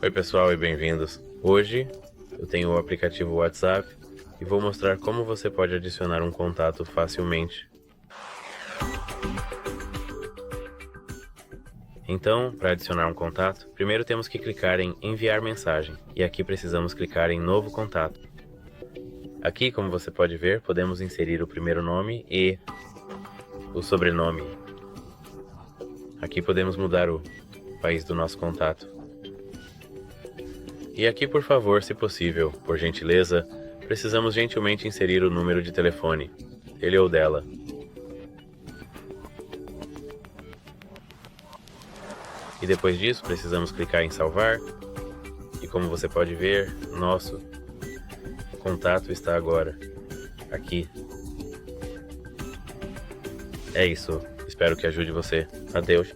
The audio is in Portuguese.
Oi pessoal e bem-vindos. Hoje eu tenho o aplicativo WhatsApp e vou mostrar como você pode adicionar um contato facilmente. Então, para adicionar um contato, primeiro temos que clicar em Enviar mensagem e aqui precisamos clicar em Novo contato. Aqui, como você pode ver, podemos inserir o primeiro nome e o sobrenome. Aqui podemos mudar o país do nosso contato. E aqui, por favor, se possível, por gentileza, precisamos gentilmente inserir o número de telefone, ele ou dela. E depois disso, precisamos clicar em Salvar. E como você pode ver, nosso contato está agora aqui. É isso, espero que ajude você. Adeus.